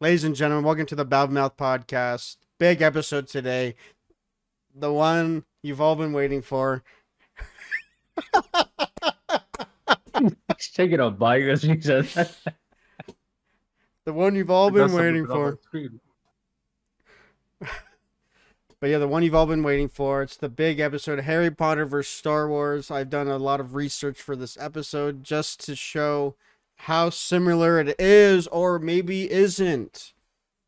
Ladies and gentlemen, welcome to the Mouth Podcast. Big episode today. The one you've all been waiting for. He's taking a bite as he said that. The one you've all It been does something waiting on for. my screen. But yeah, the one you've all been waiting for. It's the big episode, Harry Potter vs. Star Wars. I've done a lot of research for this episode just to show how similar it is or maybe isn't.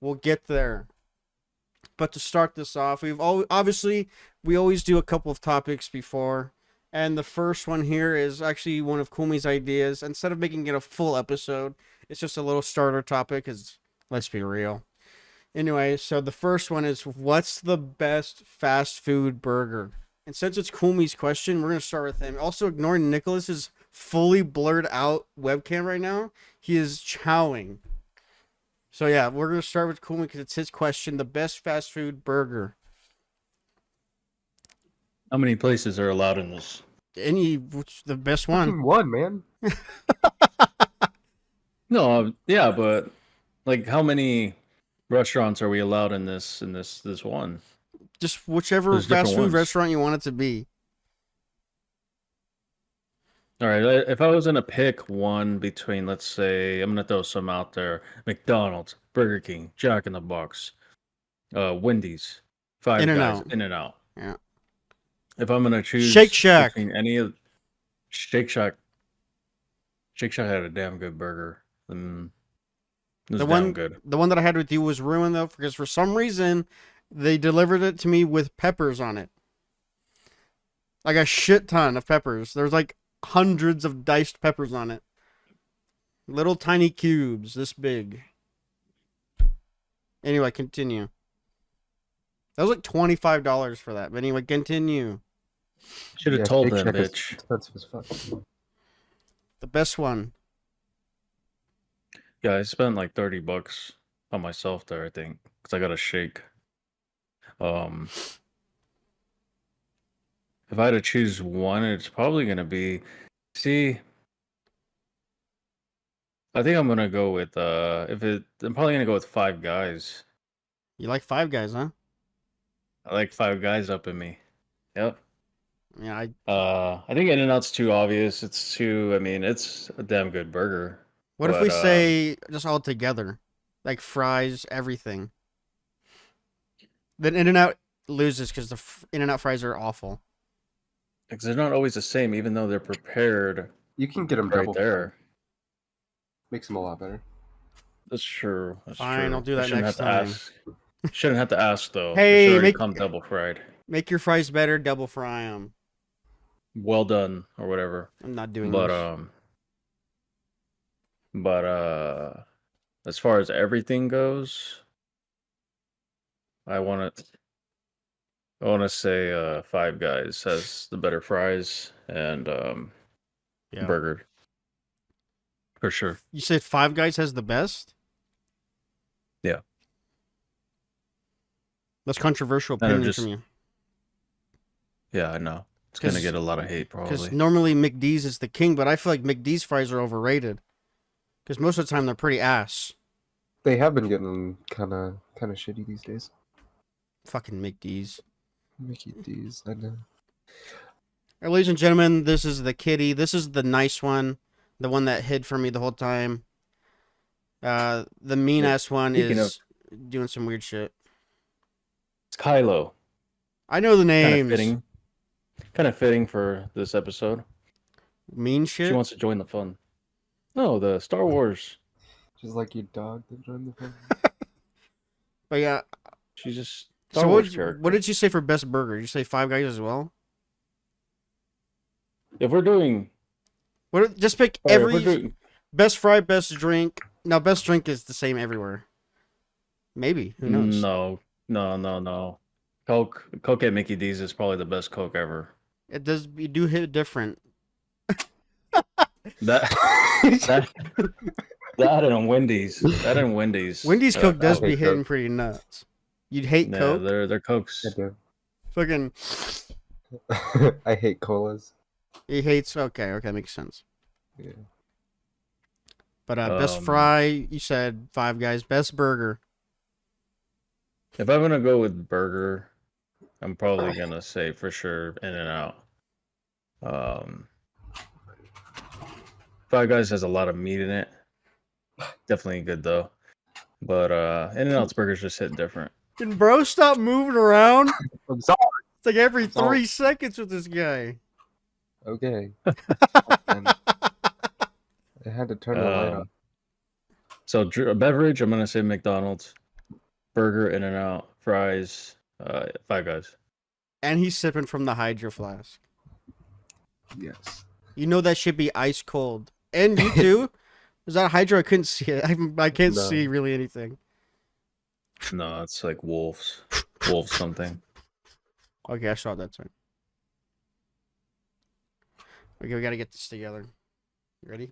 We'll get there. But to start this off, we always do a couple of topics before. And the first one here is actually one of Kumi's ideas. Instead of making it a full episode, it's just a little starter topic, because let's be real. Anyway, so the first one is, what's the best fast food burger? And since it's Kumi's question, we're going to start with him. Also, ignoring Nicholas's fully blurred out webcam right now. He is chowing. So yeah, we're going to start with Kumi because it's his question. The best fast food burger. How many places are allowed in this? The best one. One, man. No, yeah, but like, how many restaurants are we allowed in this one? Just whichever There's fast different food ones. restaurant you want it to be. All right, if I was gonna pick one between, let's say, I'm gonna throw some out there: McDonald's, Burger King, Jack in the Box, Wendy's, Five Guys, In-N-Out. In-N-Out. Yeah. If I'm gonna choose Shake Shack. between any of Shake Shack had a damn good burger. It was damn good. The one that I had with you was ruined though, because for some reason they delivered it to me with peppers on it. Like a shit ton of peppers. There's like hundreds of diced peppers on it. Little tiny cubes, this big. Anyway, continue. That was like $25 for that. But anyway, continue. Should have Yeah, told Shake them, Shack is bitch. expensive as fuck. The best one. Yeah, I spent like $30 on myself there, I think, because I got a shake. If I had to choose one, it's probably gonna be. See, I think I'm gonna go with I'm probably gonna go with Five Guys. You like Five Guys, huh? I like Five Guys up in me. Yep. Yeah, I think In-N-Out's too obvious. It's a damn good burger. what if we But, say just all together? Like fries, everything. Then In-N-Out loses because the In-N-Out fries are awful. because they're not always the same, even though they're prepared You can get them right double. there. Makes them a lot better. That's true. That's Fine, true. I'll do I that shouldn't next have to time. ask. Shouldn't have to ask though. Hey, They should already make- come double fried. Make your fries better, double fry them. Well done or whatever. I'm not doing But this. as far as everything goes, I want to say Five Guys has the better fries and Yeah. burger for sure. You said Five Guys has the best? Yeah. That's controversial I know, opinion just- from you. Yeah, I know. It's gonna 'Cause- get a lot of hate Because probably. normally McD's is the king, but I feel like McD's fries are overrated. Because most of the time they're pretty ass. They have been getting kind of shitty these days. Fucking McD's. Mickey D's, I know. Alright, ladies and gentlemen, this is the kitty. This is the nice one. The one that hid from me the whole time. The mean ass one Speaking is doing some weird shit. It's Kylo. I know the Kind of names. fitting. Kind of fitting for this episode. Mean She shit? wants to join the fun. No, the Star Wars. Just like your dog that joined the phone. But yeah. She's just So Star what, Wars character. what did you say for best burger? Did you say Five Guys as well? If we're doing, Just pick all right, if every we're doing best fry, best drink. No, best drink is the same everywhere. Maybe. Who knows? No. Coke at Mickey D's is probably the best Coke ever. It does. You do hit different. That that and Wendy's. That and Wendy's. Wendy's Coke does hate be hitting Coke. pretty nuts. You'd hate Yeah, Coke. they're Cokes. I do. Fucking. I hate colas. He hates. Okay, makes sense. Yeah. But best fry, you said Five Guys. Best burger. If I'm gonna go with burger, I'm probably gonna say for sure In-N-Out. Um, Five Guys has a lot of meat in it. Definitely good though. But In-N-Out's burgers just hit different. Can bro stop moving around? I'm sorry. It's like every Sorry. 3 seconds with this guy. Okay. And I had to turn the light off. So a beverage, I'm gonna say McDonald's. Burger, In-N-Out, fries, Five Guys. And he's sipping from the Hydro Flask. Yes. You know that should be ice cold. And you too? Is that Hydro? I couldn't see it. I can't No. see really anything. No, it's like Wolves. Wolves something. Okay, I saw that time. Okay, we gotta get this together. You ready?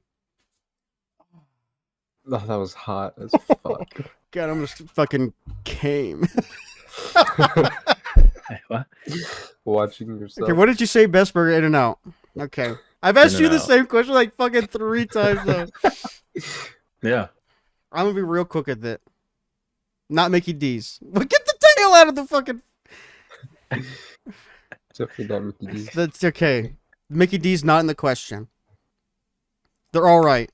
Oh, that was hot as fuck. God, I almost fucking came. What? Watching yourself. Okay, what did you say? Best burger, In-N-Out. Okay. I've asked you the In-N-Out. same question like fucking 3 times though. Yeah. I'm gonna be real quick with it. Not Mickey D's. Well, get the tail out of the fucking. Definitely not Mickey D's. That's okay. Mickey D's not in the question. They're all right.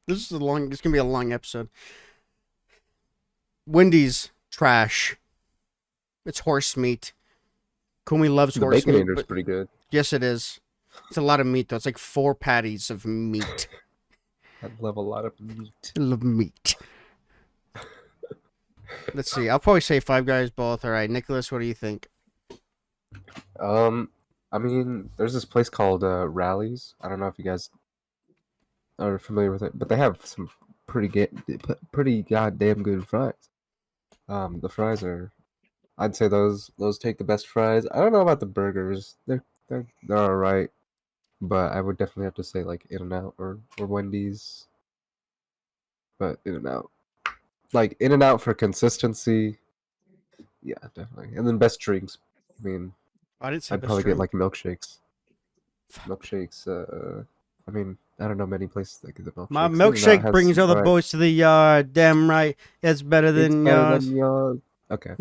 This is gonna be a long episode. Wendy's trash. It's horse meat. Kumi loves The horse meat. Baconator's But pretty good. yes, it is. It's a lot of meat though. It's like 4 patties of meat. I love a lot of meat. I love meat. Let's see. I'll probably say Five Guys both. All right, Nicholas, what do you think? I mean, there's this place called Rallies. I don't know if you guys are familiar with it, but they have some pretty goddamn good fries. The fries are, I'd say those take the best fries. I don't know about the burgers. They're all right, but I would definitely have to say like In-N-Out or Wendy's. But In-N-Out, like In-N-Out for consistency. Yeah, definitely. And then best drinks. I mean, I didn't say I'd best probably drink. get like milkshakes. Fuck. Milkshakes. I mean, I don't know many places that get the milkshakes. My In-N-Out milkshake has brings all the variety. boys to the yard. Damn right. It's better It's than better yours. than yours. Okay.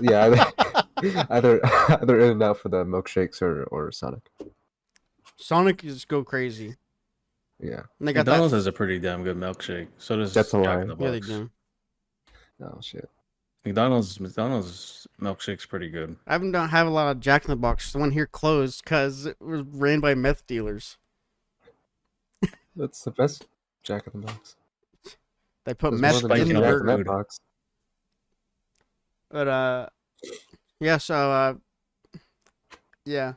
Yeah, either In-N-Out for the milkshakes or Sonic. Sonic is go crazy. Yeah. And they got McDonald's that. has a pretty damn good milkshake. So does That's a Jack lie. in the Yeah, they Box. do. Oh shit. McDonald's milkshake's pretty good. I don't have a lot of Jack in the Box. The one here closed because it was ran by meth dealers. That's the best Jack in the Box. They put There's meth more than in just the Jack Jack in in burger. that food. box. But yeah. So yeah.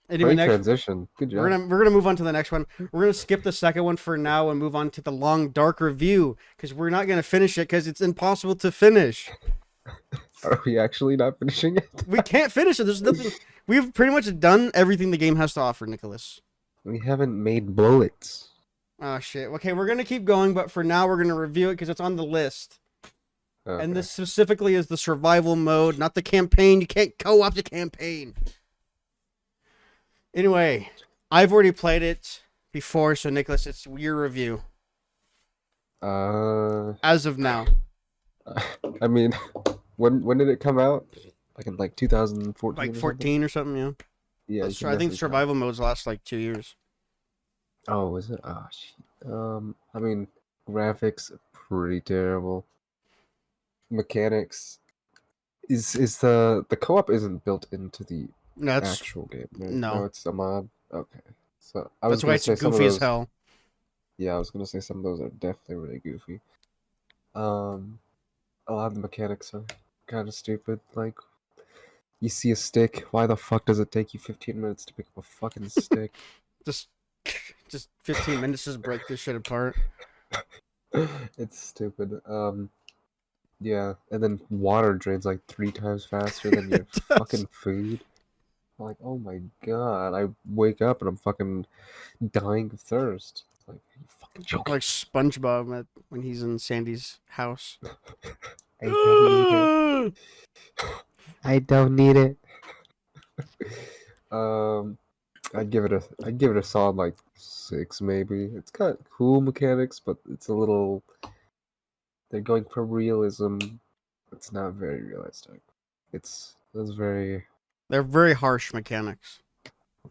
Anyway, Great next transition. Good job. we're gonna move on to the next one. We're gonna skip the second one for now and move on to the long dark review because we're not gonna finish it because it's impossible to finish. Are we actually not finishing it? We can't finish it. There's nothing. We've pretty much done everything the game has to offer, Nicholas. We haven't made bullets. Oh shit. Okay, we're gonna keep going, but for now we're gonna review it because it's on the list. Okay. And this specifically is the survival mode, not the campaign. You can't co-op the campaign. Anyway, I've already played it before, so Nicholas, it's your review as of now. I mean, when did it come out? Like in like 2014. Like or something? 14 or something, yeah. Yeah. That's you true. I think definitely survival modes last like 2 years. Oh, is it? Oh, shit. I mean, graphics are pretty terrible. Mechanics is the co-op isn't built into the No, that's actual game. Right? no. it's a mod. Okay, so I was that's why gonna it's say some of goofy as those. hell. Yeah, I was gonna say some of those are definitely really goofy. A lot of the mechanics are kind of stupid. Like, you see a stick. Why the fuck does it take you 15 minutes to pick up a fucking stick? Just 15 minutes just break this shit apart. It's stupid. Yeah, and then water drains like 3 times faster than your It does. fucking food. I'm like, oh my god! I wake up and I'm fucking dying of thirst. It's like, are you fucking joking? Like SpongeBob when he's in Sandy's house. I don't need it. I don't need it. I'd give it a solid like 6 maybe. It's got cool mechanics, but it's a little. They're going for realism. It's not very realistic. It's They're very harsh mechanics.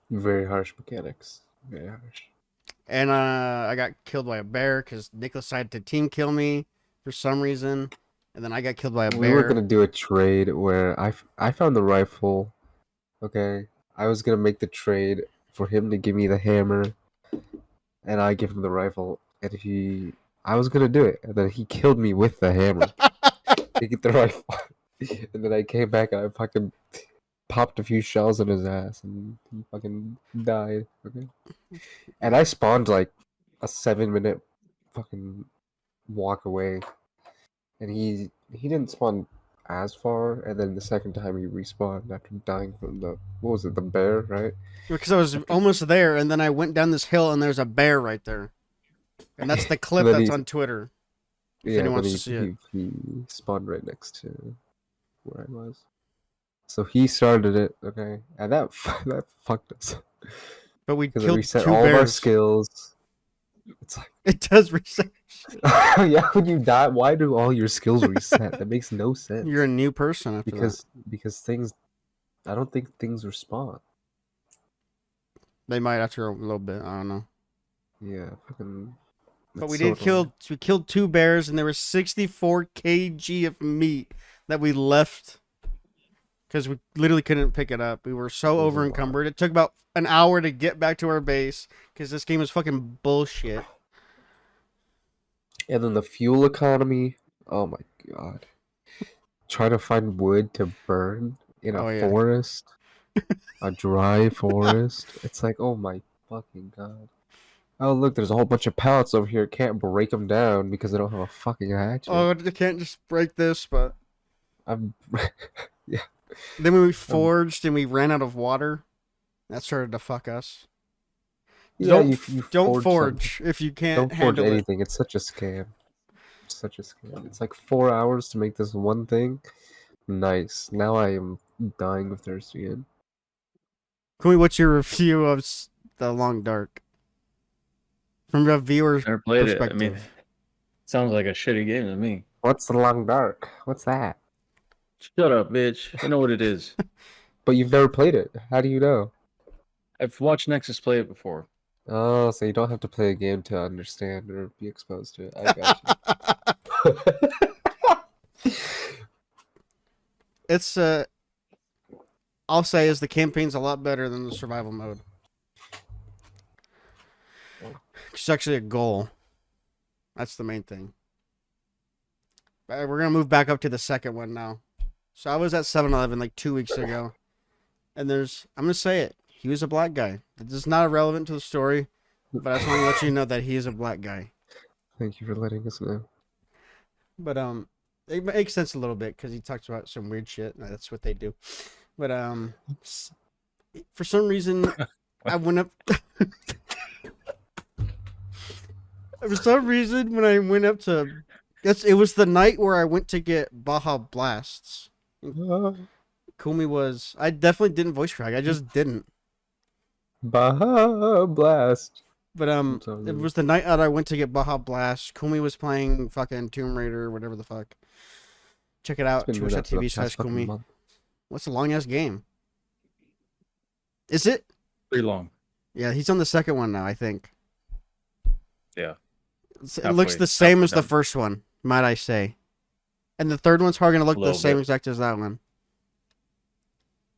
very harsh mechanics. Very harsh. And I got killed by a bear because Nicholas decided to team kill me for some reason, and then I got killed by a We were bear. gonna do a trade where I found the rifle. Okay, I was gonna make the trade for him to give me the hammer, and I give him the rifle, and I was gonna do it, and then he killed me with the hammer. To get the rifle, and then I came back and I fucking popped a few shells in his ass, and he fucking died. Okay, and I spawned like a 7-minute fucking walk away, and he didn't spawn as far, and then the second time he respawned after dying from the what was it, the bear, right? Because I was almost there, and then I went down this hill, and there's a bear right there. And that's the clip And then that's he on Twitter. If yeah, anyone then wants to see it. he spawned right next to where I was. So he started it, okay, and that that fucked us But we because it killed reset 2 all of our bears. skills. It's like, It does reset. yeah, when you die, why do all your skills reset? That makes no sense. You're a new person after that. Because things, I don't think things respawn. They might after a little bit. I don't know. Yeah, fucking. But that's we so did annoying. we killed 2 bears, and there was 64 kg of meat that we left because we literally couldn't pick it up. We were so It was a lot. over encumbered. It took about an hour to get back to our base because this game is fucking bullshit. And then the fuel economy. Oh my god. Trying to find wood to burn in Oh, a yeah. forest, a dry forest. It's like, oh my fucking god. Oh look, there's a whole bunch of pallets over here. Can't break them down because I don't have a fucking hatchet. Oh, I can't just break this, but I'm. Yeah. then when we forged and we ran out of water, that started to fuck us. Yeah, Don't forge forge if you can't Don't forge handle it. anything. It's such a scam. It's such a scam. It's like 4 hours to make this one thing. Nice. Now I am dying of thirst again. Kumi, what's your review of The Long Dark? From a viewer's Never played it. I perspective. mean, sounds like a shitty game to me. What's the long dark? What's that? Shut up, bitch. I know what it is. But you've never played it. How do you know? I've watched Nexus play it before. Oh, so you don't have to play a game to understand or be exposed to it. I got you. It's I'll say is the campaign's a lot better than the survival mode. It's actually a goal. That's the main thing. We're gonna move back up to the second one now. So I was at 7-Eleven like 2 weeks ago, and I'm gonna say it. He was a black guy. This is not irrelevant to the story, but I just want to let you know that he is a black guy. Thank you for letting us know. But it makes sense a little bit because he talks about some weird shit. That's what they do. But for some reason, I went up. For some reason, when I went up to, it was the night where I went to get Baja Blasts. Kumi was. I definitely didn't voice crack. I just didn't. Baja Blast. But it was the night that I went to get Baja Blast. Kumi was playing fucking Tomb Raider, whatever the fuck. Check it out. Twitch.tv/Kumi. What's a long ass game? Is it? Pretty long. Yeah, he's on the second one now, I think. Yeah. It looks the same as the first one, might I say. And the third one's probably going to look the same exact as that one.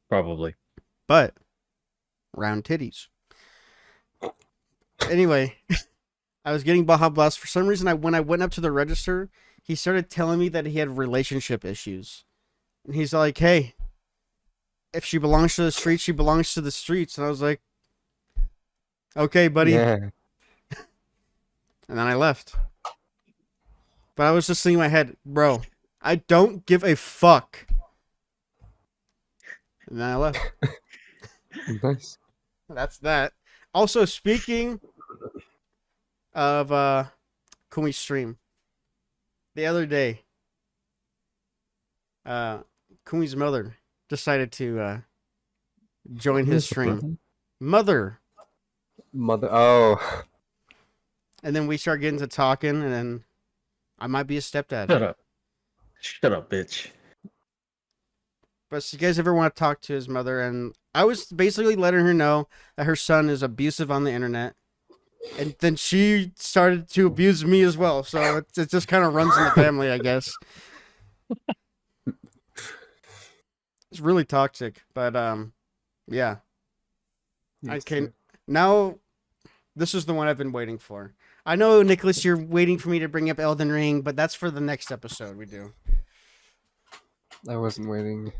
Probably. But round titties. Anyway, I was getting Baja Blast. For some reason, when I went up to the register, he started telling me that he had relationship issues. And he's like, hey, if she belongs to the streets, she belongs to the streets. And I was like, okay, buddy. Yeah. And then I left. But I was just thinking in my head, bro, I don't give a fuck. And then I left. Nice. That's that. Also, speaking of Kumi's stream, the other day, Kumi's mother decided to join his stream. Mother. Mother. Oh, And then we start getting to talking, and then I might be a stepdad. Shut up. Shut up, bitch. But if you guys ever want to talk to his mother, and I was basically letting her know that her son is abusive on the internet. And then she started to abuse me as well. So it just kind of runs in the family, I guess. It's really toxic. But yeah. yes, Okay, sir. now this is the one I've been waiting for. I know, Nicholas, you're waiting for me to bring up Elden Ring, but that's for the next episode we do. I wasn't waiting.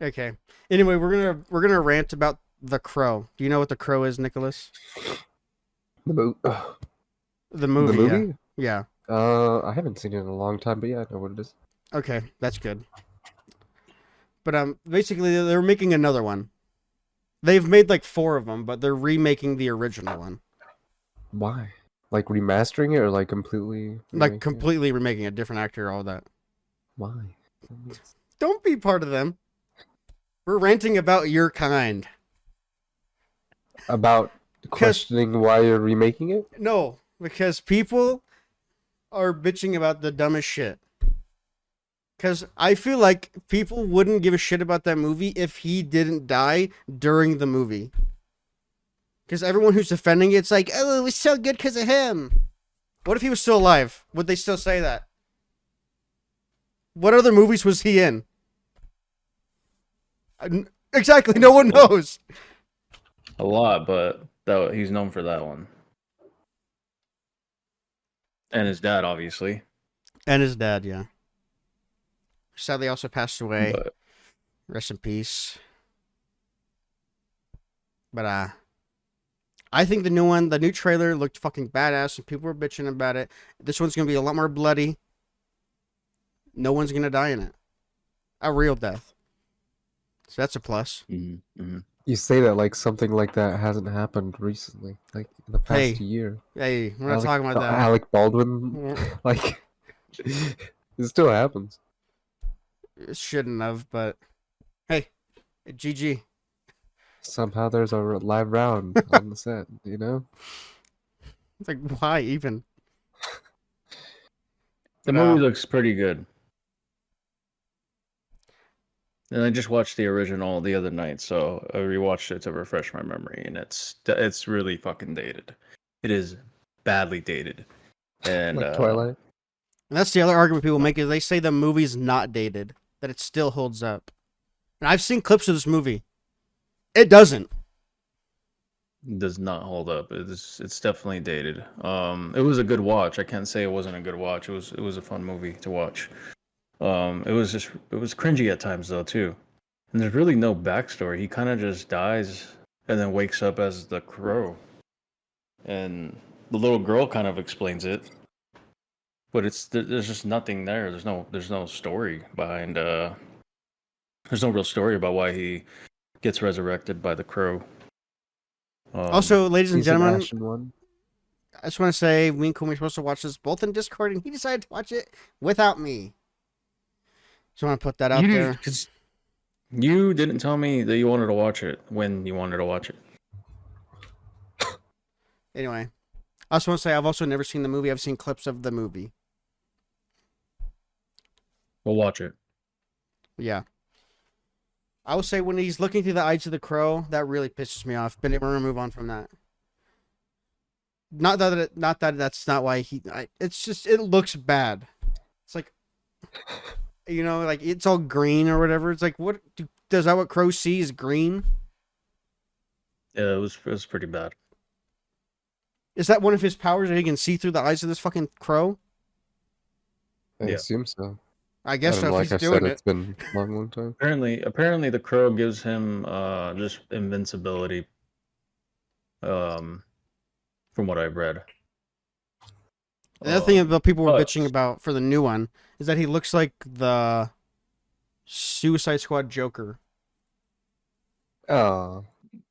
Okay. Anyway, we're gonna rant about The Crow. Do you know what The Crow is, Nicholas? The, mo- The movie. the movie? Yeah. I haven't seen it in a long time, but yeah, I know what it is. Okay, that's good. But basically they're making another one. They've made like 4 of them, but they're remaking the original one. Why? Like remastering it or like completely? Like remaking it? completely remaking a different actor, all that. Why? Don't be part of them. We're ranting about your kind. About questioning why you're remaking it? No, because people are bitching about the dumbest shit. Because I feel like people wouldn't give a shit about that movie if he didn't die during the movie. Because everyone who's defending it's like, oh, it was so good because of him. What if he was still alive? Would they still say that? What other movies was he in? Exactly, no one knows. A lot, but he's known for that one. And his dad, obviously. And his dad, yeah. Sadly, also passed away. But Rest in peace. But I think the new trailer looked fucking badass, and people were bitching about it. This one's gonna be a lot more bloody. No one's gonna die in it. A real death. So that's a plus. You say that like something like that hasn't happened recently, like in the past Hey. year. Hey, we're not talking about that. Alec Baldwin, like it still happens. It shouldn't have, but hey, GG. Somehow there's a live round on the set, you know? It's like, why even? the movie looks pretty good. And I just watched the original the other night, so I rewatched it to refresh my memory, and it's really fucking dated. It is badly dated, and Like Twilight. And that's the other argument people make is they say the movie's not dated, that it still holds up. And I've seen clips of this movie. It doesn't. does not hold up. It's definitely dated. It was a good watch. I can't say it wasn't a good watch. It was a fun movie to watch. It was cringy at times though too. And there's really no backstory. He kind of just dies and then wakes up as the Crow. And the little girl kind of explains it. But there's just nothing there. There's no story behind there's no real story about why he gets resurrected by the Crow. Also, ladies and He's an gentlemen, action one. I just want to say, me and Kumi were supposed to watch this both in Discord, and he decided to watch it without me. Just want to put that out there. Because you didn't tell me that you wanted to watch it when you wanted to watch it. Anyway, I also want to say I've also never seen the movie. I've seen clips of the movie. We'll watch it. Yeah. I will say when he's looking through the eyes of the Crow, that really pisses me off. But we're gonna move on from that. Not that that's not why it's just it looks bad. It's like, like it's all green or whatever. It's like does that what crows see is green? Yeah, it was pretty bad. Is that one of his powers that he can see through the eyes of this fucking crow? I Yeah. assume so. I guess I so. don't know, If like he's I said, doing it's been a long time. Apparently the Crow gives him just invincibility. From what I've read. The other thing that people were but- bitching about for the new one is that he looks like the Suicide Squad Joker, Oh,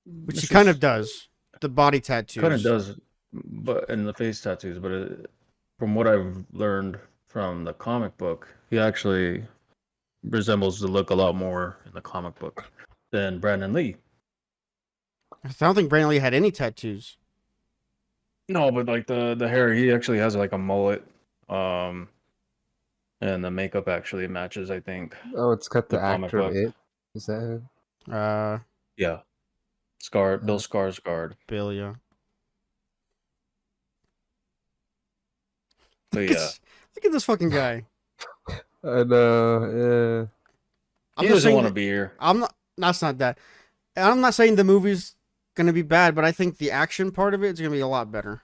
which he kind of does. The body tattoos. Kind of does, but in the face tattoos. But from what I've learned from the comic book, he actually resembles the look a lot more in the comic book than Brandon Lee. I don't think Brandon Lee had any tattoos. No, but like the hair, he actually has like a mullet. Um, and the makeup actually matches, I think, Oh, it's got the the comic actor of book. It. Is that him? Yeah, Bill Uh, Skarsgård. Bill, yeah. But Look yeah, at, look at this fucking guy. I know. I'm he not doesn't saying want to that. be here. I'm not. That's not that. And I'm not saying the movie's gonna be bad, but I think the action part of it is gonna be a lot better.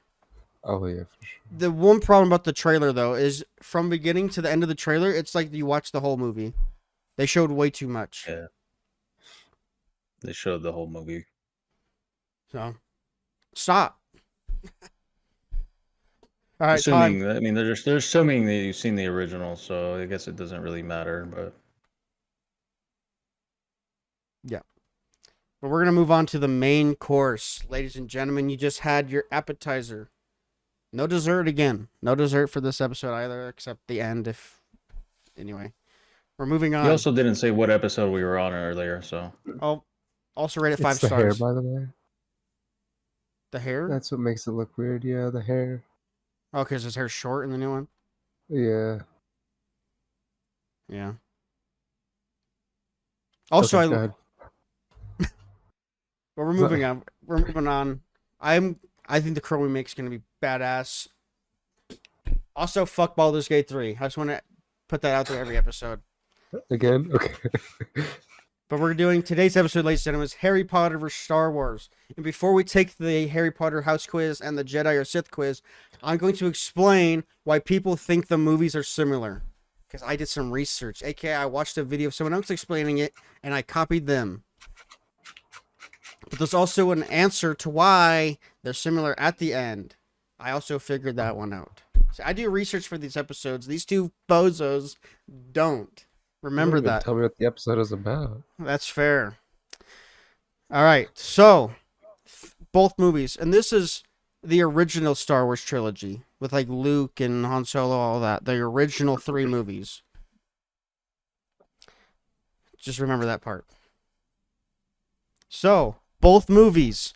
Oh yeah, for sure. The one problem about the trailer though is from beginning to the end of the trailer, it's like you watch the whole movie. They showed way too much. Yeah, they showed the whole movie. So stop. All right, Todd. Assuming, I mean, they're assuming that you've seen the original, so I guess it doesn't really matter. But Yeah. But we're gonna move on to the main course. Ladies and gentlemen, you just had your appetizer. No dessert again. No dessert for this episode either, except the end if anyway. We're moving on. you also didn't say what episode we were on earlier, so Oh, also rate it It's 5 the hair, stars. by the way. The hair? That's what makes it look weird. Yeah, the hair. Oh, because his hair's short in the new one? Yeah. Yeah. Also, Okay, go ahead. but we're moving on. We're moving on. I think the Crow remake is gonna be badass. Also, fuck Baldur's Gate 3. I just want to put that out there every episode. Again? Okay. But we're doing today's episode, ladies and gentlemen, is Harry Potter vs. Star Wars. And before we take the Harry Potter house quiz and the Jedi or Sith quiz, I'm going to explain why people think the movies are similar. Because I did some research. AKA, I watched a video of someone else explaining it, and I copied them. But there's also an answer to why they're similar at the end. I also figured that one out. So I do research for these episodes. These two bozos don't. Remember You don't even that. Tell me what the episode is about. That's fair. All right. So, both movies. And this is the original Star Wars trilogy with like Luke and Han Solo, all that. The original 3 movies. Just remember that part. So, both movies,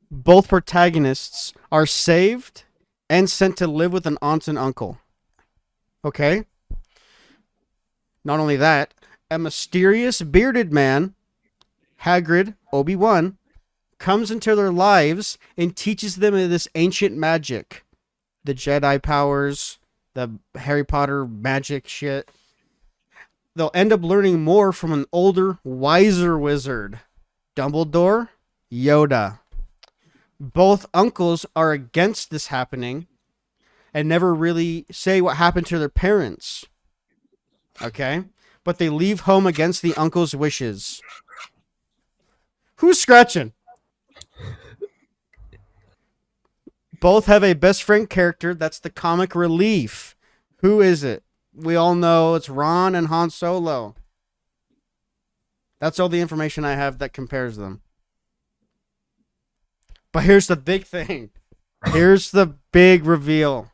both protagonists are saved and sent to live with an aunt and uncle. Okay? Not only that, a mysterious bearded man, Hagrid, Obi-Wan, comes into their lives and teaches them this ancient magic. The Jedi powers, the Harry Potter magic shit. They'll end up learning more from an older, wiser wizard. Dumbledore, Yoda. Both uncles are against this happening and never really say what happened to their parents. Okay? But they leave home against the uncle's wishes. Who's scratching? Both have a best friend character that's the comic relief. Who is it? We all know it's Ron and Han Solo. That's all the information I have that compares them. But here's the big thing. Here's the big reveal.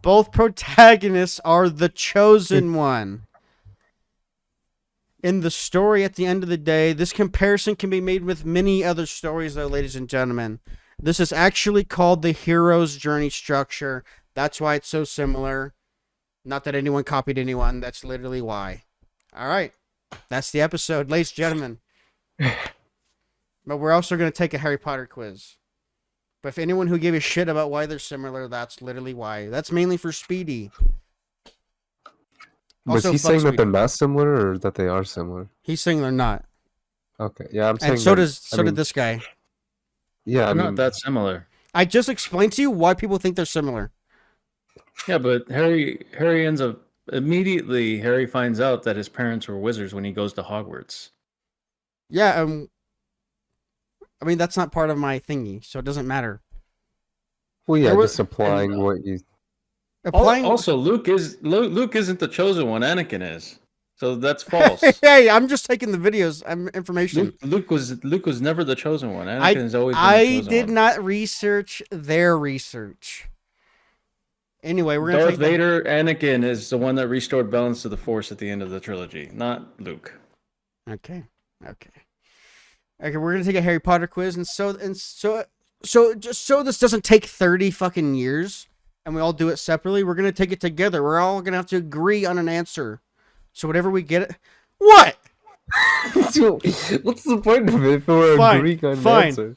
Both protagonists are the chosen one. In the story, at the end of the day, this comparison can be made with many other stories, though, ladies and gentlemen. This is actually called the hero's journey structure. That's why it's so similar. Not that anyone copied anyone. That's literally why. All right. That's the episode, ladies and gentlemen. But we're also going to take a Harry Potter quiz. But if anyone who gave a shit about why they're similar, that's literally why. That's mainly for Speedy. Was Also, he saying that Bugsby. they're not similar or that they are similar? He's saying they're not. Okay, yeah, I'm saying. And so that- does I mean, did this guy. Yeah, I they're not mean, that similar. I just explained to you why people think they're similar. Yeah, but Harry ends up immediately. Harry finds out that his parents were wizards when he goes to Hogwarts. Yeah, I mean that's not part of my thingy, so it doesn't matter. well, yeah, there was- just applying what you. Applying. Also, Luke isn't the chosen one. Anakin is, so that's false. Hey, I'm just taking the videos. Information. Luke was never the chosen one. I Anakin has always been the I chosen did one. not research their research. Anyway, we're gonna Darth take Vader, Anakin is the one that restored balance to the Force at the end of the trilogy, not Luke. Okay. Okay, we're gonna take a Harry Potter quiz, and so just so this doesn't take 30 fucking years, and we all do it separately. We're gonna take it together. We're all gonna have to agree on an answer. So whatever we get, what? So, what's the point of it if we're Fine, agreeing on an fine. answer?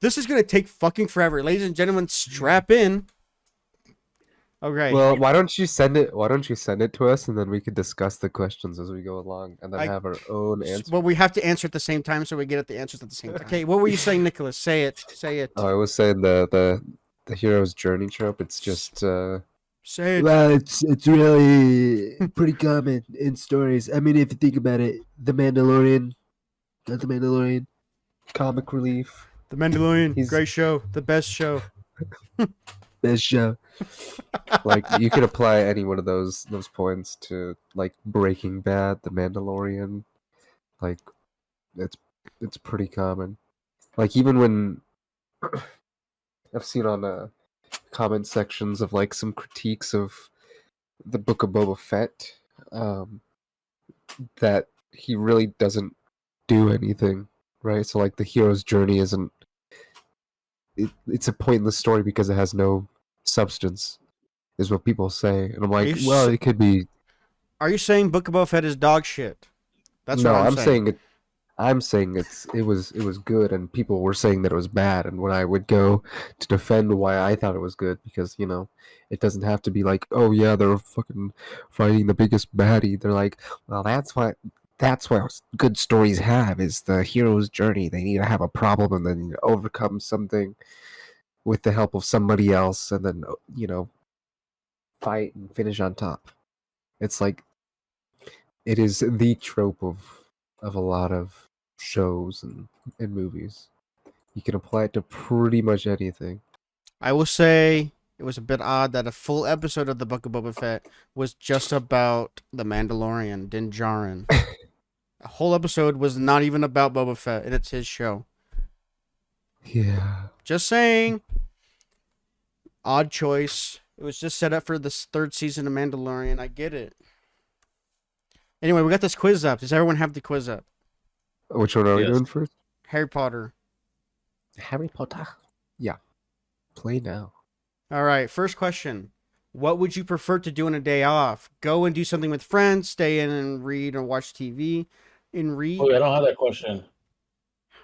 This is gonna take fucking forever, ladies and gentlemen. Strap in. Okay. Well, why don't you send it? Why don't you send it to us, and then we could discuss the questions as we go along, and then I- have our own answer. Well, we have to answer at the same time, so we get at the answers at the same time. Okay, what were you saying, Nicholas? Say it. Say it. Oh, I was saying the hero's journey trope. It's just Say it. Well, it's really pretty common in stories. I mean, if you think about it, The Mandalorian, not The Mandalorian. comic relief. The Mandalorian. He's- Great show. The best show. Best show. Like you could apply any one of those points to like Breaking Bad, The Mandalorian. Like it's pretty common. Like even when I've seen on comment sections of like some critiques of the Book of Boba Fett, that he really doesn't do anything, right? So like the hero's journey isn't. It's a pointless story because it has no substance, is what people say, and I'm like, you well, s- it could be. Are you saying Book of Boba Fett is dog shit? That's No, what I'm saying it. I'm saying it was good, and people were saying that it was bad. And when I would go to defend why I thought it was good, because it doesn't have to be like, oh yeah, they're fucking fighting the biggest baddie. They're like, well, that's what good stories have is the hero's journey. They need to have a problem and then overcome something with the help of somebody else, and then fight and finish on top. It's like it is the trope of a lot of shows and movies. You can apply it to pretty much anything. I will say it was a bit odd that a full episode of the Book of Boba Fett was just about the Mandalorian, Din Djarin. A whole episode was not even about Boba Fett, and it's his show. Yeah. Just saying. Odd choice. It was just set up for this third season of Mandalorian. I get it. Anyway, we got this quiz up. Does everyone have the quiz up? Which one are we Yes. doing first? Harry Potter. Harry Potter. Yeah. Play now. All right, first question. What would you prefer to do on a day off? Go and do something with friends, stay in and read or watch TV, and read? Oh, yeah, I don't have that question.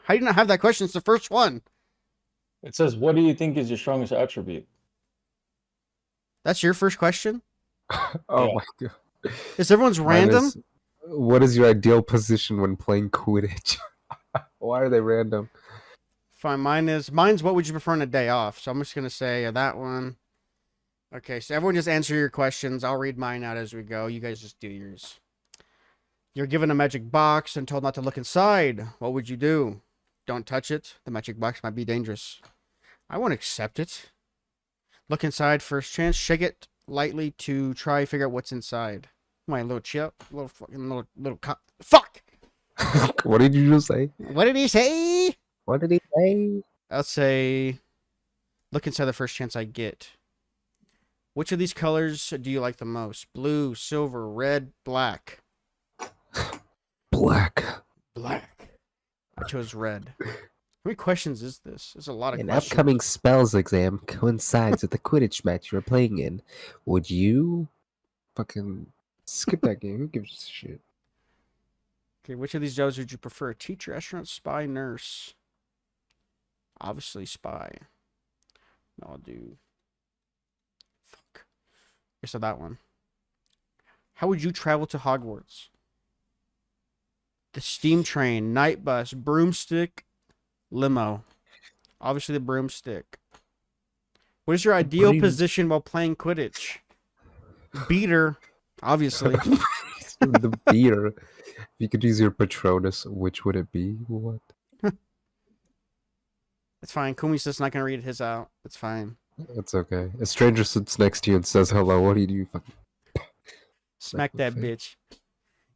How do you not have that question? It's the first one. It says, "What do you think is your strongest attribute?" That's your first question? Oh Yeah. my god. Is everyone's Mine random? is, what is your ideal position when playing Quidditch? Why are they random? Fine, mine's what would you prefer on a day off? So I'm just gonna say that one. Okay, so everyone just answer your questions. I'll read mine out as we go. You guys just do yours. You're given a magic box and told not to look inside. What would you do? Don't touch it. The magic box might be dangerous. I won't accept it. Look inside first chance. Shake it lightly to try and figure out what's inside. My little chip, little fucking little fuck. What did you just say? What did he say? What did he say? I'll say, look inside the first chance I get. Which of these colors do you like the most? Blue, silver, red, black. Black. Black. I chose red. How many questions is this? There's a lot of An questions. upcoming spells exam coincides with the Quidditch match you're playing in. Would you fucking skip that game? Who gives a shit? Okay, which of these jobs would you prefer? Teacher, astronaut, spy, nurse? Obviously, spy. No, I'll do. Fuck. Okay, so that one. How would you travel to Hogwarts? The steam train, night bus, broomstick, limo. Obviously, the broomstick. What is your ideal Broom- position while playing Quidditch? Beater, obviously. The beer. If you could use your Patronus, which would it be? What? It's fine. Kumi's just not gonna read his out. It's fine. It's okay. A stranger sits next to you and says hello. What do you do? Fucking Smack the that face. bitch.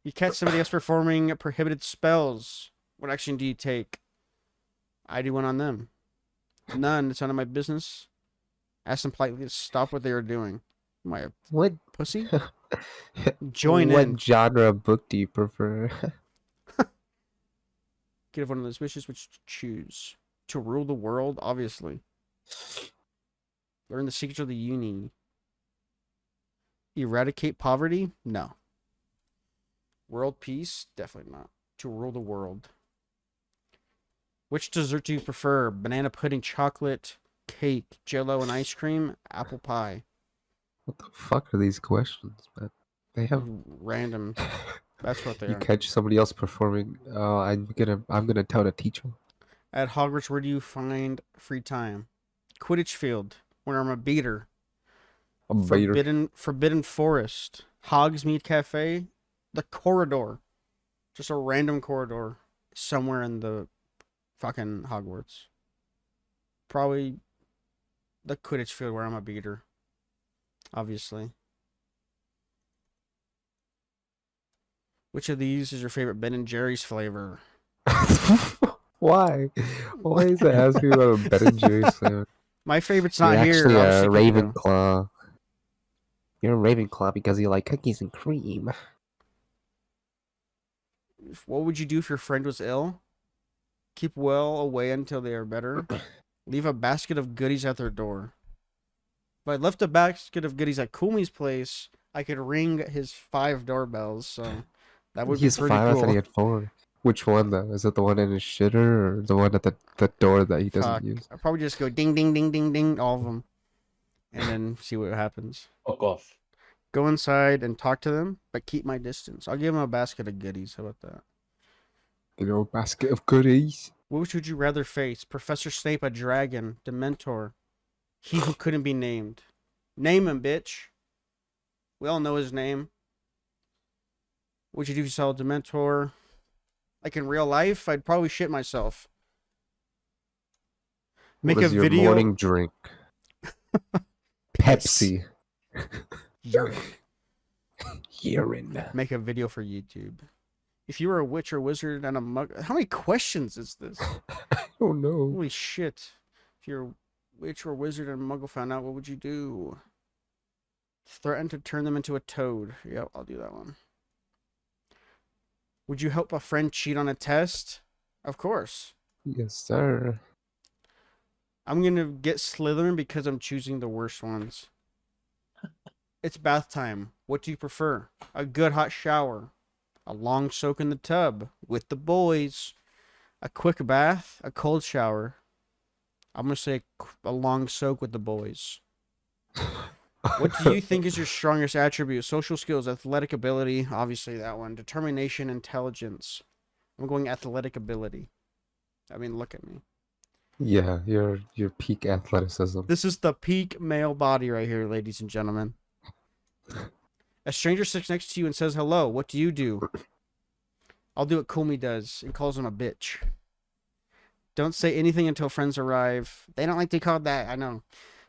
You catch somebody else performing prohibited spells. What action do you take? I do one on them. None. It's none of my business. Ask them politely to stop what they are doing. Am I a What? pussy? Join what in. genre of book do you prefer? Get one of those wishes. Which to choose? To rule the world, obviously. Learn the secrets of the uni. Eradicate poverty? No. World peace? Definitely not. To rule the world. Which dessert do you prefer? Banana pudding, chocolate, cake, jello, and ice cream? Apple pie. What the fuck are these questions, man? They have Random. That's what they you are. catch somebody else performing. Oh, I'm gonna tell the teacher. At Hogwarts, where do you find free time? Quidditch field, where I'm a beater. A biter. Forbidden Forest. Hogsmeade Cafe. The corridor. Just a random corridor somewhere in the fucking Hogwarts. Probably the Quidditch field where I'm a beater. Obviously. Which of these is your favorite Ben and Jerry's flavor? Why? Why is it asking about a Ben and Jerry's flavor? My favorite's You're not here. actually I was a thinking, you know. Ravenclaw. You're a Ravenclaw because you like cookies and cream. What would you do if your friend was ill? Keep well away until they are better. Leave a basket of goodies at their door. If I left a basket of goodies at Kumi's place, I could ring his 5 doorbells, so that would He's be pretty 5, I thought he cool. had 4. Which one though? Is it the one in his shitter or the one at the door that he doesn't Fuck. use? I'd probably just go ding, ding, ding, ding, ding, all of them, and then see what happens. Fuck off. Go inside and talk to them, but keep my distance. I'll give him a basket of goodies. How about that? You know, basket of goodies. Which would you rather face? Professor Snape, a dragon, Dementor, he who couldn't be named. Name him, bitch. We all know his name. What'd you do if you saw a Dementor? Like in real life, I'd probably shit myself. Make What a is your video. morning drink? Pepsi. Urine. Urine. Make a video for YouTube. If you were a witch or wizard and a mug, how many questions is this? Oh no. Holy shit! If you're a witch or wizard and a muggle found out, what would you do? Threaten to turn them into a toad. Yep, I'll do that one. Would you help a friend cheat on a test? Of course. Yes, sir. I'm gonna get Slytherin because I'm choosing the worst ones. It's bath time. What do you prefer? A good hot shower, a long soak in the tub with the boys, a quick bath, a cold shower. I'm gonna say a long soak with the boys. What do you think is your strongest attribute? Social skills, athletic ability, obviously that one. Determination, intelligence. I'm going athletic ability. I mean, look at me. Yeah, your peak athleticism. This is the peak male body right here, ladies and gentlemen. A stranger sits next to you and says hello. What do you do? I'll do what Kumi does and calls him a bitch. Don't say anything until friends arrive. They don't like to be called that, I know.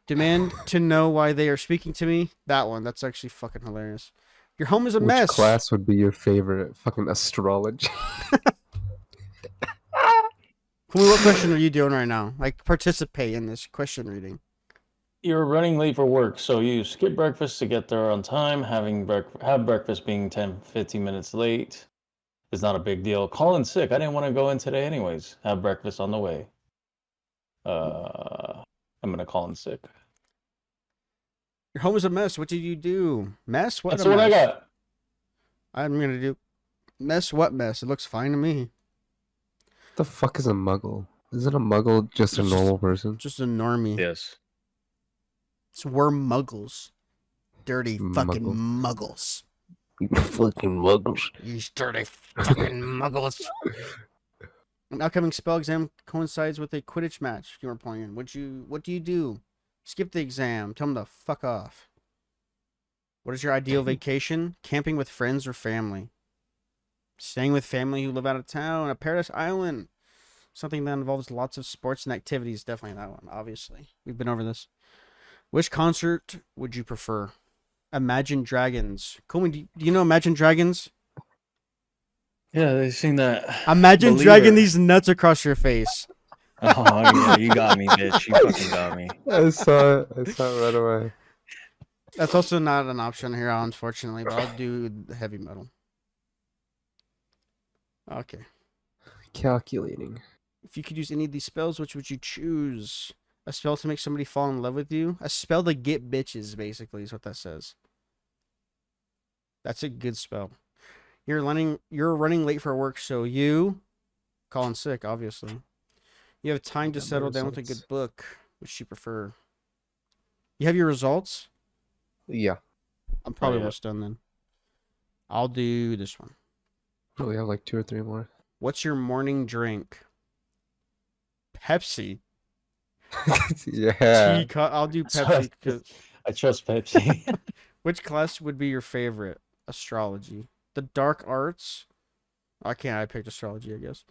Demand to know why they are speaking to me. That one. That's actually fucking hilarious. Your home is a Which mess. class would be your favorite? Fucking astrology. Kumi, what question are you doing right now? Like, participate in this question reading. You're running late for work, so you skip breakfast to get there on time. Have breakfast being 10, 15 minutes late is not a big deal. Call in sick. I didn't want to go in today anyways. Have breakfast on the way. I'm gonna call in sick. Your home is a mess. What did you do? Mess? What That's a what I mess. got. I'm going to do mess. What mess? It looks fine to me. The fuck is a muggle? Isn't a muggle just a It's normal person? Just a normie. Yes. So we're muggles. Dirty fucking Muggles. muggles. Fucking muggles. You dirty fucking muggles. An upcoming spell exam coincides with a Quidditch match you were playing in. What do you do? Skip the exam. Tell them to fuck off. What is your ideal vacation? Camping with friends or family? Staying with family who live out of town. A paradise island. Something that involves lots of sports and activities. Definitely that one, obviously. We've been over this. Which concert would you prefer? Imagine Dragons. Coleman, do you know Imagine Dragons? Yeah, they've seen that. Imagine Believer. dragging these nuts across your face. Oh yeah, you got me, bitch. You fucking got me. I saw it. I saw it right away. That's also not an option here, unfortunately, but I'll do heavy metal. Okay. Calculating. If you could use any of these spells, which would you choose? A spell to make somebody fall in love with you? A spell to get bitches, basically, is what that says. That's a good spell. You're running late for work, so you calling sick, obviously. You have time to Got my settle down with a results. good book. Which you prefer? You have your results? Yeah. I'm probably yeah. almost done then. I'll do this one. Oh, we have like 2 or 3 more. What's your morning drink? Pepsi. Yeah. I'll do Pepsi. I trust Pepsi. Which class would be your favorite? Astrology. The dark arts? I picked astrology, I guess.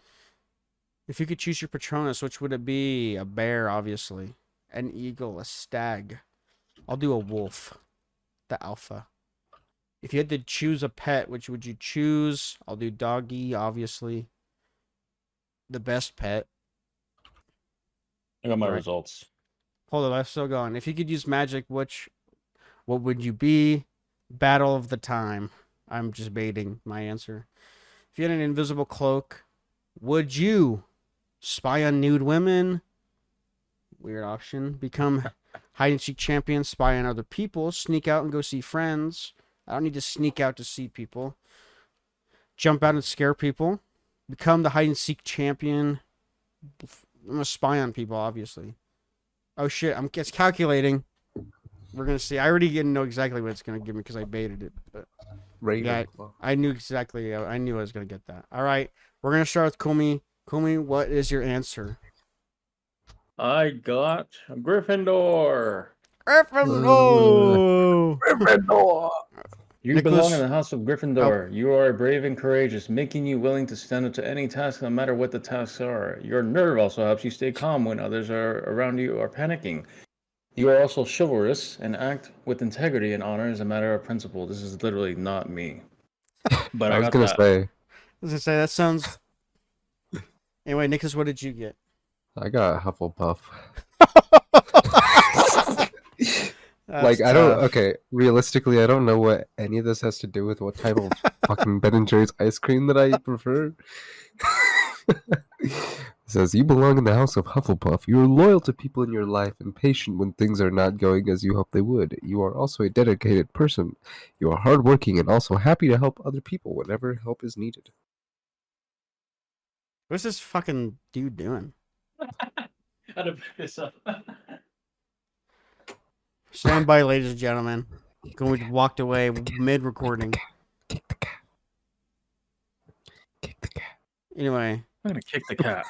If you could choose your Patronus, which would it be? A bear, obviously. An eagle, a stag. I'll do a wolf. The alpha. If you had to choose a pet, which would you choose? I'll do doggy, obviously. The best pet. I got my Right. results. Hold on, I'm still going. If you could use magic, what would you be? Battle of the time. I'm just baiting my answer. If you had an invisible cloak, would you spy on nude women? Weird option. Become hide and seek champion, spy on other people, sneak out and go see friends. I don't need to sneak out to see people. Jump out and scare people. Become the hide and seek champion. I'm gonna spy on people, obviously. Oh shit, it's calculating. We're gonna see. I already know exactly what it's gonna give me because I baited it. But Ravenclaw. I knew exactly. I knew I was gonna get that. All right, we're gonna start with Kumi. Kumi, what is your answer? I got Gryffindor. Gryffindor. Gryffindor. You Nicholas- belong in the house of Gryffindor. You are brave and courageous, making you willing to stand up to any task, no matter what the tasks are. Your nerve also helps you stay calm when others are around you are panicking. You are also chivalrous and act with integrity and honor as a matter of principle. This is literally not me. But I I was got gonna that. say, I was gonna say that sounds. Anyway, Nicholas, what did you get? I got Hufflepuff. That's Like, I don't. tough. Okay, realistically, I don't know what any of this has to do with what type of fucking Ben and Jerry's ice cream that I prefer. It says, you belong in the house of Hufflepuff. You are loyal to people in your life and patient when things are not going as you hope they would. You are also a dedicated person. You are hardworking and also happy to help other people whenever help is needed. What's this fucking dude doing? How to pick this up? Stand by, ladies and gentlemen. Kumi walked away mid-recording. Kick the cat. Kick the cat. Anyway, I'm gonna kick the cat.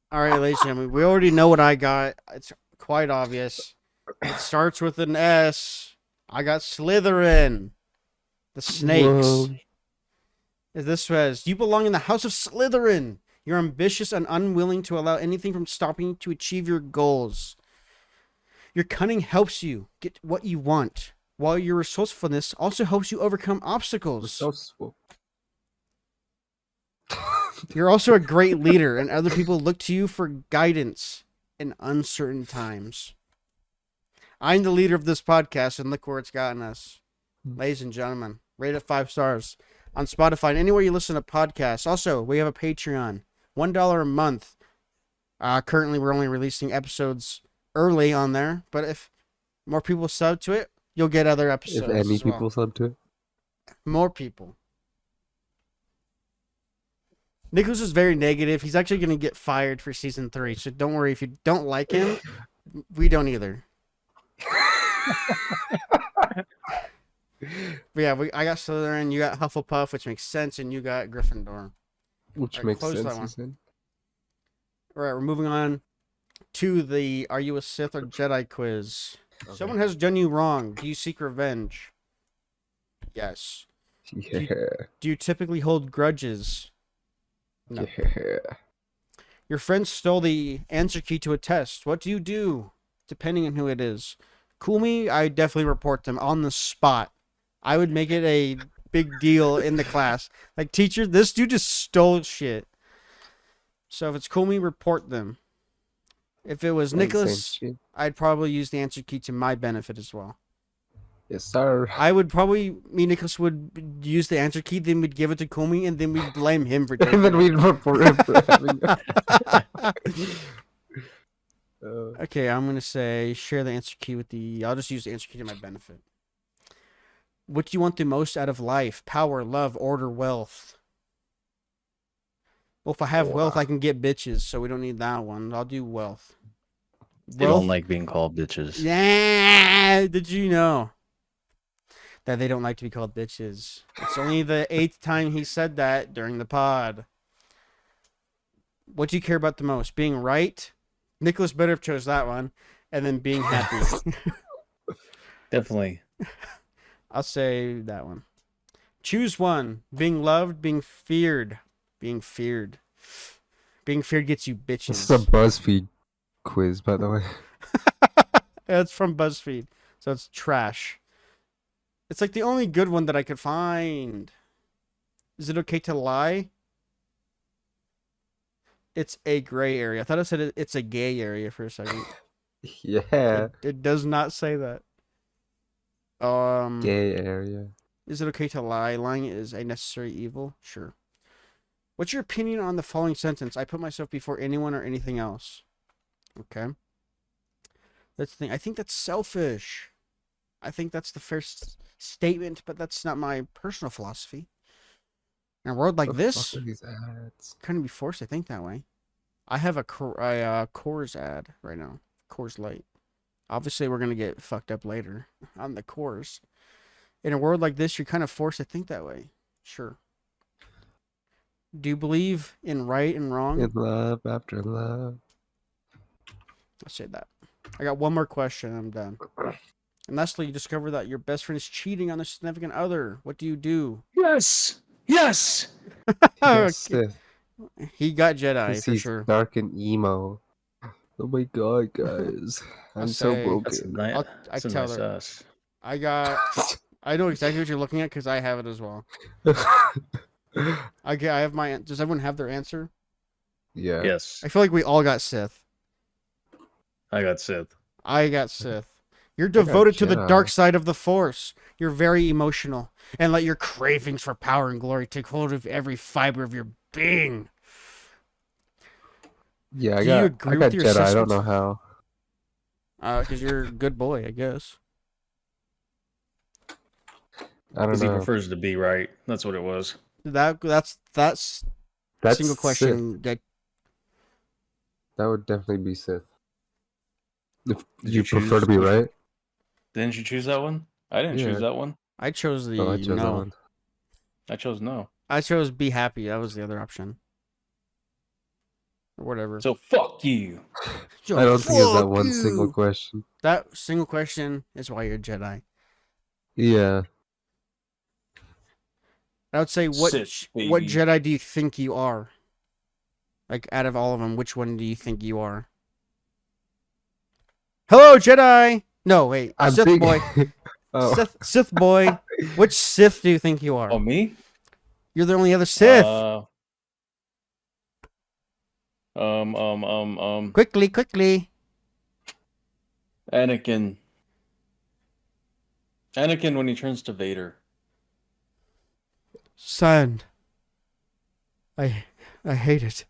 all right, ladies and gentlemen, we already know what I got. It's quite obvious. It starts with an S. I got Slytherin. The snakes. Whoa. This says, you belong in the house of Slytherin. You're ambitious and unwilling to allow anything from stopping you to achieve your goals. Your cunning helps you get what you want, while your resourcefulness also helps you overcome obstacles. Resourceful. You're also a great leader, and other people look to you for guidance in uncertain times. I'm the leader of this podcast, and look where it's gotten us. Ladies and gentlemen, rate it 5 stars on Spotify and anywhere you listen to podcasts. Also, we have a Patreon, $1 a month. Currently, we're only releasing episodes early on there, but if more people sub to it, you'll get other episodes. If any as well. people sub to it. More people. Nicholas is very negative. He's actually going to get fired for season 3, so don't worry if you don't like him. We don't either. But yeah, I got Slytherin, you got Hufflepuff, which makes sense, and you got Gryffindor. Which Alright, makes close that sense, one. you said. All right, we're moving on to the Are You a Sith or Jedi quiz. Okay. Someone has done you wrong. Do you seek revenge? Yes. Yeah. Do you typically hold grudges? No. Yeah. Your friend stole the answer key to a test. What do you do? Depending on who it is. Kumi, I definitely report them on the spot. I would make it a big deal in the class. Like, teacher, this dude just stole shit. So if it's Kumi, report them. If it was Same Nicholas, shit. I'd probably use the answer key to my benefit as well. Yes, sir. I would probably, me and Nicholas would use the answer key, then we'd give it to Kumi, and then we'd blame him for taking And then we'd report him for having. Okay, I'm gonna say share the answer key with the. I'll just use the answer key to my benefit. What do you want the most out of life? Power, love, order, wealth. Well, if I have wealth, I can get bitches, so we don't need that one. I'll do wealth. They don't like being called bitches. Yeah, did you know that they don't like to be called bitches? It's only the 8th time he said that during the pod. What do you care about the most? Being right? Nicholas better have chose that one. And then being happy. Definitely. I'll say that one. Choose one. Being loved, being feared. Being feared. Being feared gets you bitches. This is a BuzzFeed quiz, by the way. It's from BuzzFeed, so it's trash. It's like the only good one that I could find. Is it okay to lie? It's a gray area. I thought it said it's a gay area for a second. Yeah. It does not say that. Gay area. Is it okay to lie? Lying is a necessary evil? Sure. What's your opinion on the following sentence? I put myself before anyone or anything else. Okay. That's the thing. I think that's selfish. I think that's the first statement, but that's not my personal philosophy. In a world like this, These ads? couldn't be forced to think that way. I have a Coors ad right now. Coors Light. Obviously, we're going to get fucked up later on the Coors. In a world like this, you're kind of forced to think that way. Sure. Do you believe in right and wrong? In love after love. I'll say that. I got one more question. I'm done. And lastly, you discover that your best friend is cheating on their significant other. What do you do? Yes. Yes. Yes, Sith. He got Jedi 'Cause for he's sure. dark and emo. Oh my god, guys. I'm I'll so say- broken. That's a nice. I That's a tell nice her. ass. I know exactly what you're looking at because I have it as well. I have my. Does everyone have their answer? Yeah. Yes. I feel like we all got Sith. I got Sith. I got Sith. You're got devoted to the Jedi. dark side of the Force. You're very emotional and let your cravings for power and glory take hold of every fiber of your being. Yeah, Do I you got agree I with got your Jedi. I assessment? don't know how. Because you're a good boy, I guess. I don't Because he know. prefers to be right. That's what it was. That's That's single question. Sith. That That would definitely be Sith. If Did you you prefer to choose- be right? Didn't you choose that one? I didn't Yeah. choose that one. I chose the Oh, I chose that no. one. I chose no. I chose be happy. That was the other option. Or whatever. So fuck you. Yo, I don't think it's that fuck one single you. question. That single question is why you're a Jedi. Yeah. I would say what Sith, what baby. Jedi do you think you are? Like out of all of them, which one do you think you are? Hello, Jedi. No, wait, I'm Sith big. boy. Oh. Sith boy. Which Sith do you think you are? Oh, me? You're the only other Sith. Quickly. Anakin. Anakin when he turns to Vader. Sand. I hate it.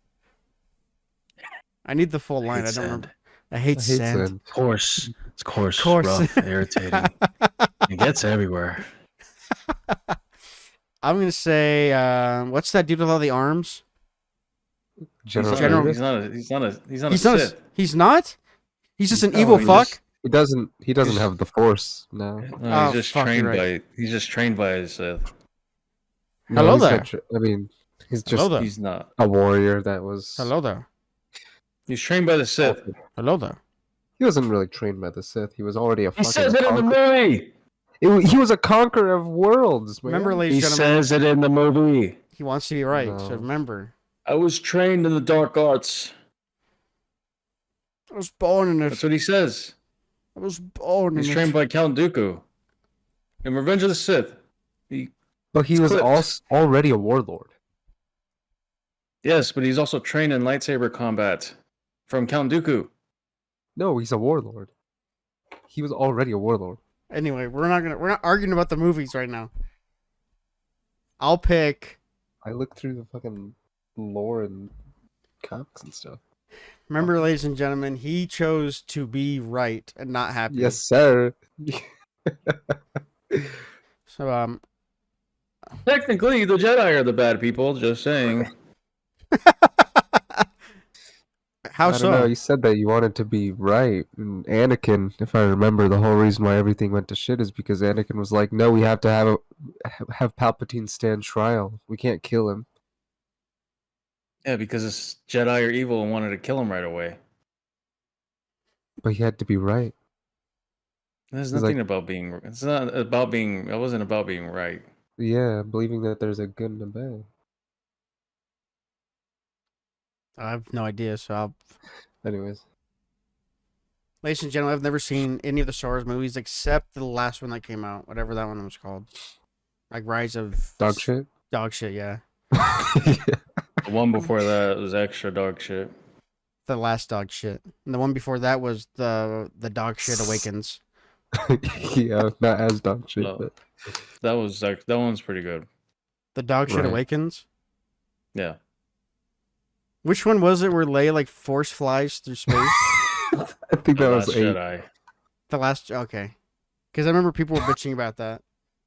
I need the full line. I don't remember. I hate I hate sand. sand. Coarse. It's coarse, Coarse. rough, irritating. It gets everywhere. I'm gonna say, what's that dude with all the arms? General. General- Grievous? He's not a He's not. Sith. He's not. He's just an No, evil he fuck. just- He doesn't He's- have the Force now. No, Oh, he's just fuck, you're trained right. by he's just trained by his Sith. Hello he's got there. I mean, he's Hello just there. He's not. a warrior that was. Hello there. He's trained by the Sith. Hello there. He wasn't really trained by the Sith. He was already a He fucking says it in the conqueror. movie. He was a conqueror of worlds, man. Remember, ladies He and gentlemen, says it in the movie. he wants to be right. So No. remember, I was trained in the dark arts. I was born in That's it. what he says. I was born in He's it. trained by Count Dooku. In Revenge of the Sith. But he It's was clipped. already a warlord. Yes, but he's also trained in lightsaber combat from Count Dooku. No, he's a warlord. He was already a warlord. Anyway, we're not arguing about the movies right now. I'll pick. I looked through the fucking lore and comics and stuff. Remember, ladies and gentlemen, he chose to be right and not happy. Yes, sir. So Technically, the Jedi are the bad people. Just saying. how I don't know. so? You said that you wanted to be right. And Anakin, if I remember, the whole reason why everything went to shit is because Anakin was like, "No, we have to have Palpatine stand trial. We can't kill him." Yeah, because this Jedi are evil and wanted to kill him right away. But he had to be right. There's He's nothing like, about being. It's not about being. It wasn't about being right. yeah, believing that there's a good and a bad. I have no idea. Anyways, Ladies and gentlemen, I've never seen any of the Star Wars movies except the last one that came out, whatever that one was called, like Rise of dog shit. Dog shit. Yeah, The one before that was extra dog shit. the last dog shit. And the one before that was the dog shit awakens. Yeah, not as dog shit, No. but That was like that one's pretty good. The dog shit Right. awakens. Yeah. Which one was it where Leia like force flies through space? I think The that was Last 8. Jedi. The last, okay. Because I remember people were bitching about that.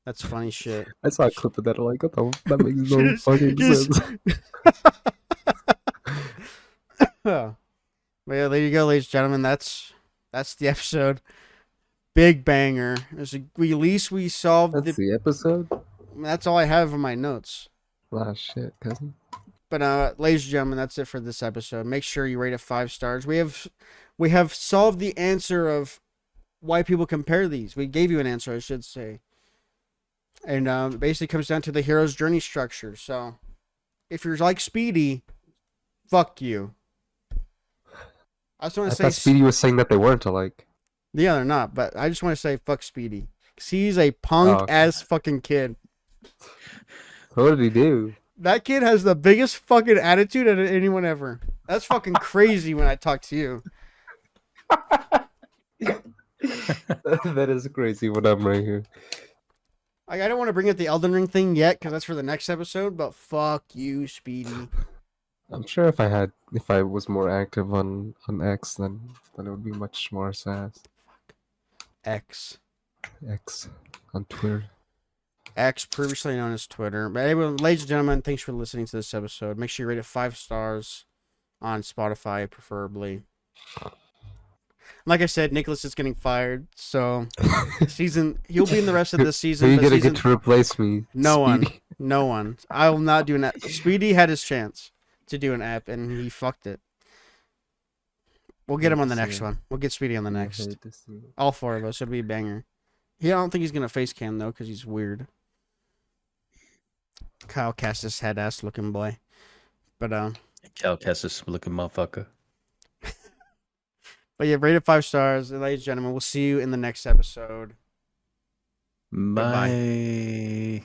That's funny shit. I saw a clip of that. I'm like, what the? That makes no Just- fucking just- sense. Oh. But yeah, there you go, ladies and gentlemen. That's the episode. Big banger. At least we solved That's the episode. That's all I have on my notes. Ah, shit, cousin. But ladies and gentlemen, that's it for this episode. Make sure you rate it 5 stars. We have solved the answer of why people compare these. We gave you an answer, I should say. And it basically comes down to the hero's journey structure. So if you're like Speedy, fuck you. I just want I to say thought Speedy was saying that they weren't alike. yeah, they're not, but I just want to say fuck Speedy. 'Cause he's a punk ass fucking kid. What did he do? That kid has the biggest fucking attitude out of anyone ever. That's fucking crazy when I talk to you. That is crazy when I'm right here. Like, I don't want to bring up the Elden Ring thing yet because that's for the next episode, but fuck you, Speedy. I'm sure if I was more active on X, then it would be much more sass. X. X on Twitter. X, previously known as Twitter. But anyway, ladies and gentlemen, thanks for listening to this episode. Make sure you rate it 5 stars on Spotify, preferably. Like I said, Nicholas is getting fired, so he'll be in the rest of this season. Who are you but gonna get to replace me? No one. Speedy? No one. I will not do an app. Speedy had his chance to do an app, and he fucked it. We'll get him on the next one. We'll get Speedy on the I next. hate to see it. All 4 of us. It'll be a banger. I don't think he's going to face cam, though, because he's weird. Kyle Cassis head ass looking boy. But Cal Kestis looking motherfucker. yeah, rated 5 stars. And ladies and gentlemen, we'll see you in the next episode. Bye.